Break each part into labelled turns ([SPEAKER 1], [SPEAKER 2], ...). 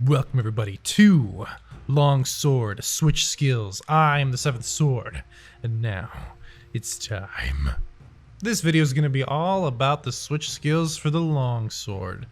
[SPEAKER 1] Welcome everybody to Long Sword Switch Skills. I am the 7th Sword, and now it's time. This video is going to be all about the switch skills for the Long Sword.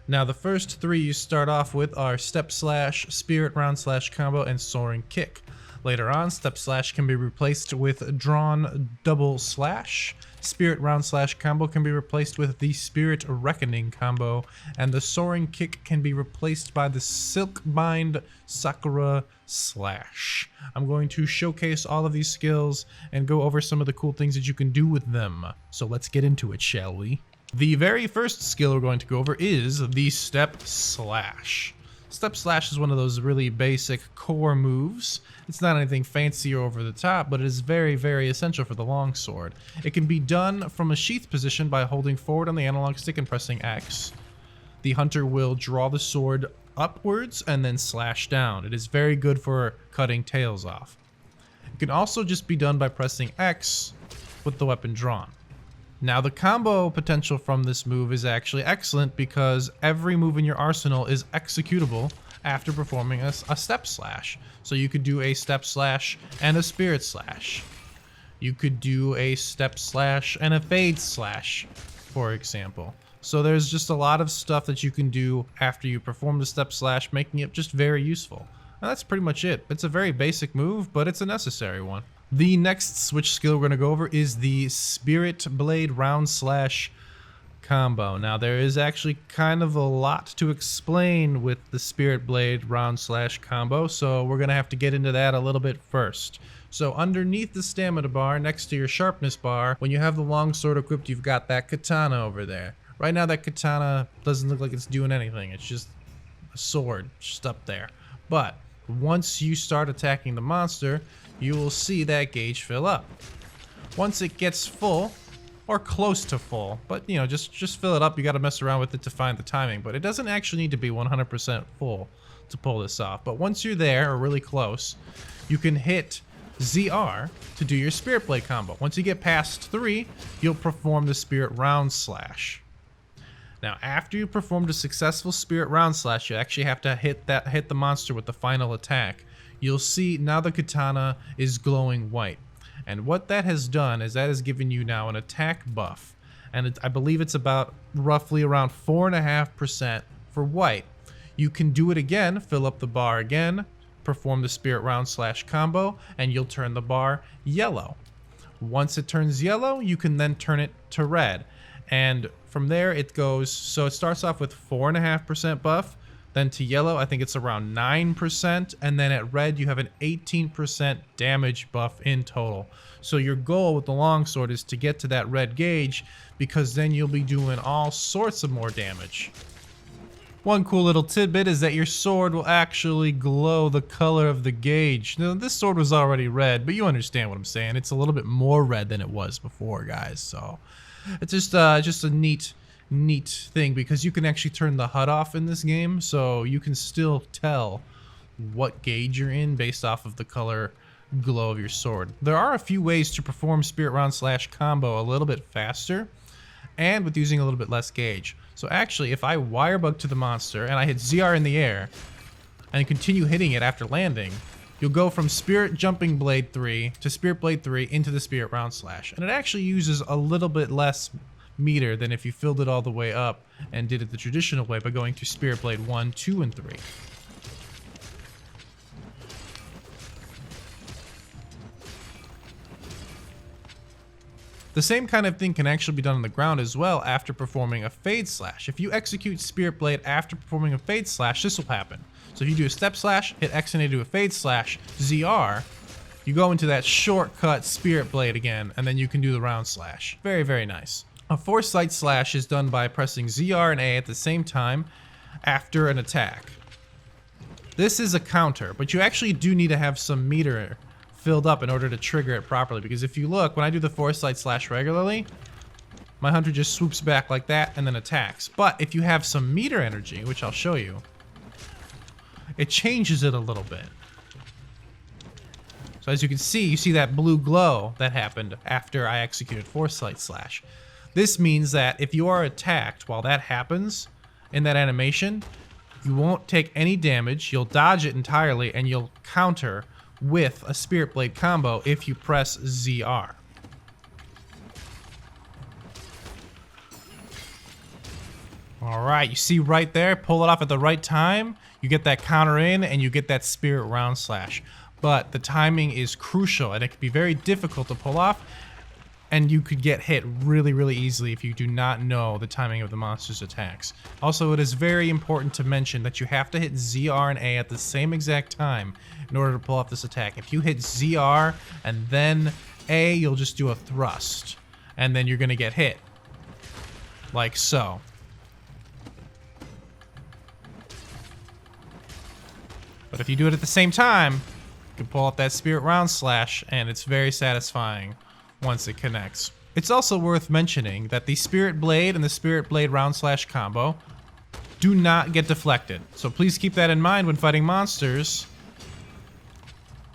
[SPEAKER 1] Now the first three you start off with are Step Slash, Spirit, Roundslash combo, and Soaring Kick. Later on, Step Slash can be replaced with Drawn Double Slash. Spirit Roundslash combo can be replaced with the Spirit Reckoning combo, and the Soaring Kick can be replaced by the Silkbind Sakura Slash. I'm going to showcase all of these skills and go over some of the cool things that you can do with them. So let's get into it, shall we? The very first skill we're going to go over is the Step Slash. Step Slash is one of those really basic core moves. It's not anything fancy or over the top, but it is very, very essential for the longsword. It can be done from a sheath position by holding forward on the analog stick and pressing X. The hunter will draw the sword upwards and then slash down. It is very good for cutting tails off. It can also just be done by pressing X with the weapon drawn. Now the combo potential from this move is actually excellent because every move in your arsenal is executable after performing a Step Slash. So you could do a Step Slash and a Spirit Slash. You could do a Step Slash and a Fade Slash, for example. So there's just a lot of stuff that you can do after you perform the Step Slash, making it just very useful. And that's pretty much it. It's a very basic move, but it's a necessary one. The next switch skill we're going to go over is the Spirit Blade Roundslash combo. Now there is actually kind of a lot to explain with the Spirit Blade Roundslash combo, so we're going to have to get into that a little bit first. So underneath the stamina bar, next to your sharpness bar, when you have the longsword equipped, you've got that katana over there. Right now that katana doesn't look like it's doing anything. It's just a sword just up there. But once you start attacking the monster, you will see that gauge fill up. Once it gets full, or close to full, but you know, just fill it up. You got to mess around with it to find the timing, but it doesn't actually need to be 100% full to pull this off. But once you're there, or really close, you can hit ZR to do your Spirit Blade combo. Once you get past 3, you'll perform the Spirit Roundslash. Now, after you performed a successful Spirit Roundslash, you actually have to hit the monster with the final attack. You'll see now the katana is glowing white. And what that has done is that has given you now an attack buff. And I believe it's about roughly around 4.5% for white. You can do it again, fill up the bar again, perform the Spirit Roundslash combo, and you'll turn the bar yellow. Once it turns yellow, you can then turn it to red. And from there it goes, so it starts off with 4.5% buff, then to yellow I think it's around 9%, and then at red you have an 18% damage buff in total. So your goal with the longsword is to get to that red gauge, because then you'll be doing all sorts of more damage. One cool little tidbit is that your sword will actually glow the color of the gauge. Now, this sword was already red, but you understand what I'm saying. It's a little bit more red than it was before, guys. So it's just a neat thing, because you can actually turn the HUD off in this game, so you can still tell what gauge you're in based off of the color glow of your sword. There are a few ways to perform Spirit Roundslash combo a little bit faster and with using a little bit less gauge. So actually, if I wirebug to the monster and I hit ZR in the air and continue hitting it after landing, you'll go from Spirit Jumping Blade 3 to Spirit Blade 3 into the Spirit Roundslash. And it actually uses a little bit less meter than if you filled it all the way up and did it the traditional way by going to Spirit Blade 1, 2, and 3. The same kind of thing can actually be done on the ground as well after performing a Fade Slash. If you execute Spirit Blade after performing a Fade Slash, this will happen. So if you do a Step Slash, hit X and A, do a Fade Slash, ZR, you go into that shortcut Spirit Blade again, and then you can do the Roundslash. Very, very nice. A Foresight Slash is done by pressing ZR and A at the same time after an attack. This is a counter, but you actually do need to have some meter filled up in order to trigger it properly, because if you look, when I do the Foresight Slash regularly, my hunter just swoops back like that and then attacks. But if you have some meter energy, which I'll show you, it changes it a little bit. So as you can see, you see that blue glow that happened after I executed Foresight Slash. This means that if you are attacked while that happens in that animation, You won't take any damage, you'll dodge it entirely, and you'll counter with a Spirit Blade combo if you press ZR. Alright, you see right there, pull it off at the right time, you get that counter in, and you get that Spirit Roundslash. But the timing is crucial, and it can be very difficult to pull off, and you could get hit really, really easily if you do not know the timing of the monster's attacks. Also, it is very important to mention that you have to hit ZR and A at the same exact time in order to pull off this attack. If you hit ZR and then A, you'll just do a thrust, and then you're going to get hit. Like so. But if you do it at the same time, you can pull off that Spirit Roundslash, and it's very satisfying once it connects. It's also worth mentioning that the Spirit Blade and the Spirit Blade Roundslash combo do not get deflected. So please keep that in mind when fighting monsters,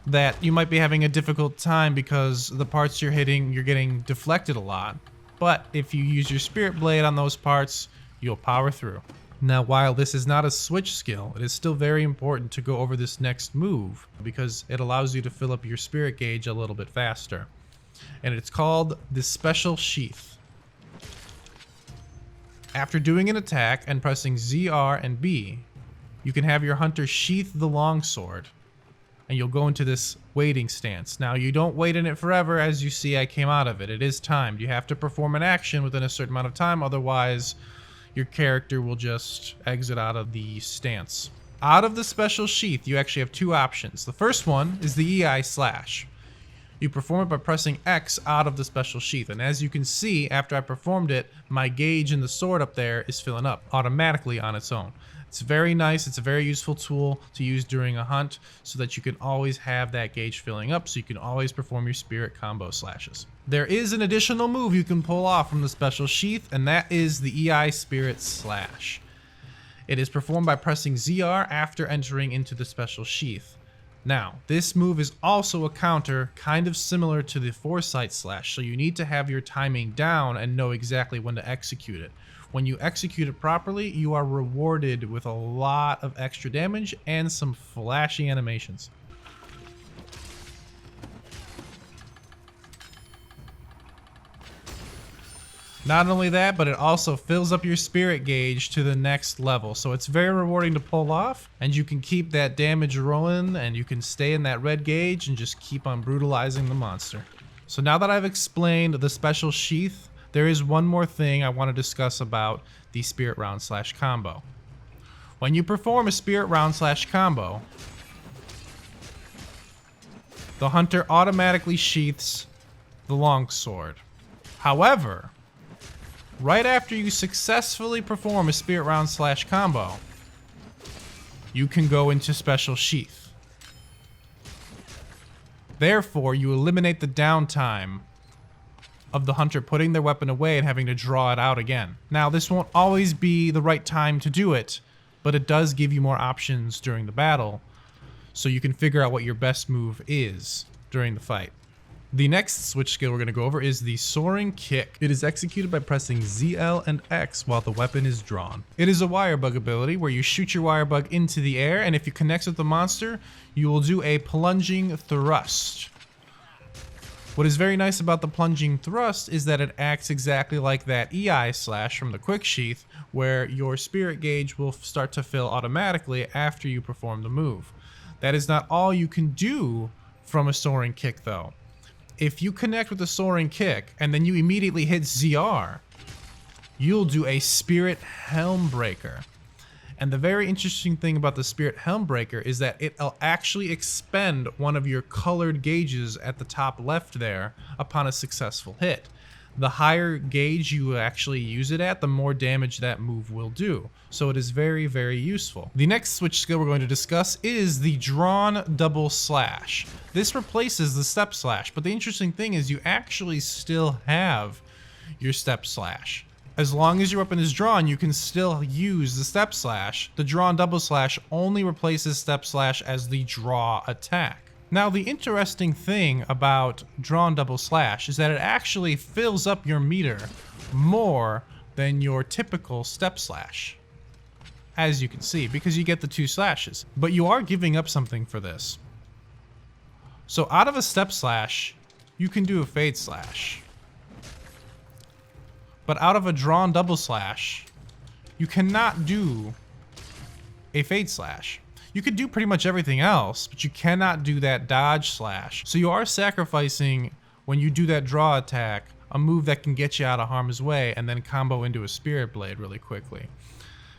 [SPEAKER 1] that you might be having a difficult time because the parts you're hitting, you're getting deflected a lot. But if you use your Spirit Blade on those parts, you'll power through. Now, while this is not a switch skill, it is still very important to go over this next move because it allows you to fill up your spirit gauge a little bit faster. And it's called the Special Sheath. After doing an attack and pressing ZR and B, you can have your hunter sheath the longsword, and you'll go into this waiting stance. Now, you don't wait in it forever. As you see, I came out of it. It is timed. You have to perform an action within a certain amount of time, otherwise your character will just exit out of the stance. Out of the Special Sheath, you actually have two options. The first one is the EI slash. You perform it by pressing X out of the Special Sheath, and as you can see, after I performed it, my gauge in the sword up there is filling up automatically on its own. It's very nice. It's a very useful tool to use during a hunt so that you can always have that gauge filling up, so you can always perform your spirit combo slashes. There is an additional move you can pull off from the Special Sheath, and that is the EI Spirit Slash. It is performed by pressing ZR after entering into the Special Sheath. Now, this move is also a counter kind of similar to the Foresight Slash, so you need to have your timing down and know exactly when to execute it. When you execute it properly, you are rewarded with a lot of extra damage and some flashy animations. Not only that, but it also fills up your spirit gauge to the next level. So it's very rewarding to pull off, and you can keep that damage rolling, and you can stay in that red gauge and just keep on brutalizing the monster. So now that I've explained the Special Sheath, there is one more thing I want to discuss about the Spirit Roundslash combo. When you perform a Spirit Roundslash combo, the hunter automatically sheaths the longsword. However, right after you successfully perform a Spirit Roundslash combo, you can go into Special Sheath. Therefore, you eliminate the downtime of the hunter putting their weapon away and having to draw it out again. Now, this won't always be the right time to do it, but it does give you more options during the battle, so you can figure out what your best move is during the fight. The next switch skill we're going to go over is the Soaring Kick. It is executed by pressing ZL and X while the weapon is drawn. It is a wire bug ability where you shoot your wire bug into the air, and if you connect with the monster, you will do a plunging thrust. What is very nice about the plunging thrust is that it acts exactly like that EI slash from the Quick Sheath, where your spirit gauge will start to fill automatically after you perform the move. That is not all you can do from a Soaring Kick though. If you connect with the Soaring Kick and then you immediately hit ZR, you'll do a Spirit Helm Breaker. And the very interesting thing about the Spirit Helm Breaker is that it'll actually expend one of your colored gauges at the top left there upon a successful hit. The higher gauge you actually use it at, the more damage that move will do. So it is very, very useful. The next switch skill we're going to discuss is the Drawn Double Slash. This replaces the Step Slash, but the interesting thing is you actually still have your Step Slash. As long as your weapon is drawn, you can still use the Step Slash. The Drawn Double Slash only replaces Step Slash as the draw attack. Now, the interesting thing about Drawn Double Slash is that it actually fills up your meter more than your typical Step Slash. as you can see, because you get the 2 slashes. But you are giving up something for this. So out of a step slash, you can do a fade slash. But out of a drawn double slash, you cannot do a fade slash. You could do pretty much everything else, but you cannot do that dodge slash. So you are sacrificing, when you do that draw attack, a move that can get you out of harm's way and then combo into a Spirit Blade really quickly.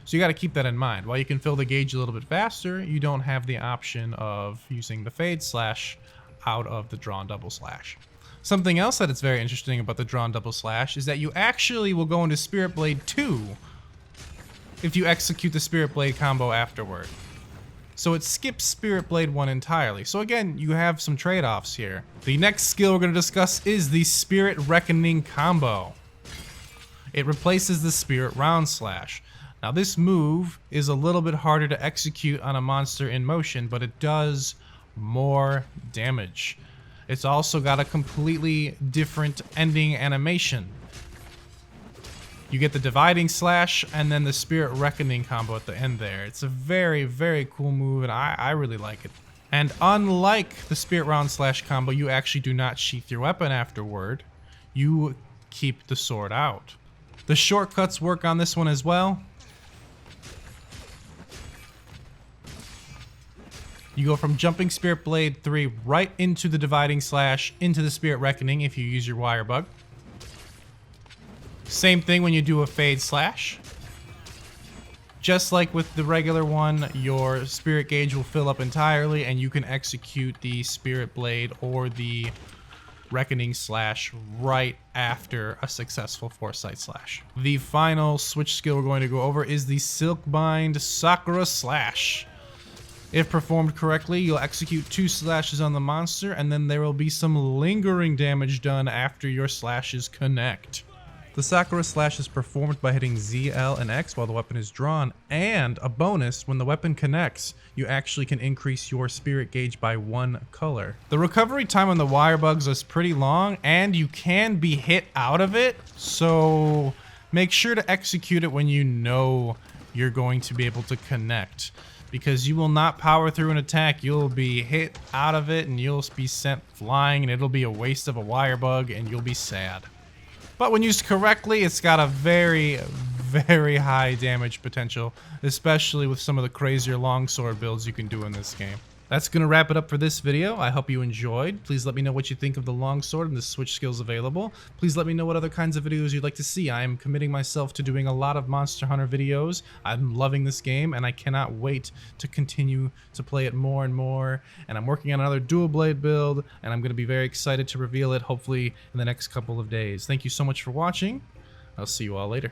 [SPEAKER 1] So you got to keep that in mind. While you can fill the gauge a little bit faster, you don't have the option of using the fade slash out of the drawn double slash. Something else that is very interesting about the drawn double slash is that you actually will go into Spirit Blade 2 if you execute the Spirit Blade combo afterward. So it skips Spirit Blade 1 entirely. So again, you have some trade-offs here. The next skill we're going to discuss is the Spirit Reckoning combo. It replaces the Spirit Roundslash. Now this move is a little bit harder to execute on a monster in motion, but it does more damage. It's also got a completely different ending animation. You get the Dividing Slash and then the Spirit Reckoning combo at the end there. It's a very, very cool move, and I really like it. And unlike the Spirit Roundslash combo, you actually do not sheath your weapon afterward. You keep the sword out. The shortcuts work on this one as well. You go from jumping Spirit Blade 3 right into the Dividing Slash, into the Spirit Reckoning if you use your Wire Bug. Same thing when you do a Fade Slash. Just like with the regular one, your Spirit Gauge will fill up entirely and you can execute the Spirit Blade or the Reckoning Slash right after a successful Foresight Slash. The final switch skill we're going to go over is the Silkbind Sakura Slash. If performed correctly, you'll execute 2 slashes on the monster, and then there will be some lingering damage done after your slashes connect. The Sakura Slash is performed by hitting Z, L, and X while the weapon is drawn, and a bonus, when the weapon connects, you actually can increase your Spirit Gauge by 1 color. The recovery time on the Wire Bugs is pretty long, and you can be hit out of it, so make sure to execute it when you know you're going to be able to connect. Because you will not power through an attack, you'll be hit out of it and you'll be sent flying and it'll be a waste of a Wire Bug and you'll be sad. But when used correctly, it's got a very, very high damage potential, especially with some of the crazier longsword builds you can do in this game. That's going to wrap it up for this video. I hope you enjoyed. Please let me know what you think of the longsword and the switch skills available. Please let me know what other kinds of videos you'd like to see. I am committing myself to doing a lot of Monster Hunter videos. I'm loving this game and I cannot wait to continue to play it more and more. And I'm working on another dual blade build and I'm going to be very excited to reveal it hopefully in the next couple of days. Thank you so much for watching. I'll see you all later.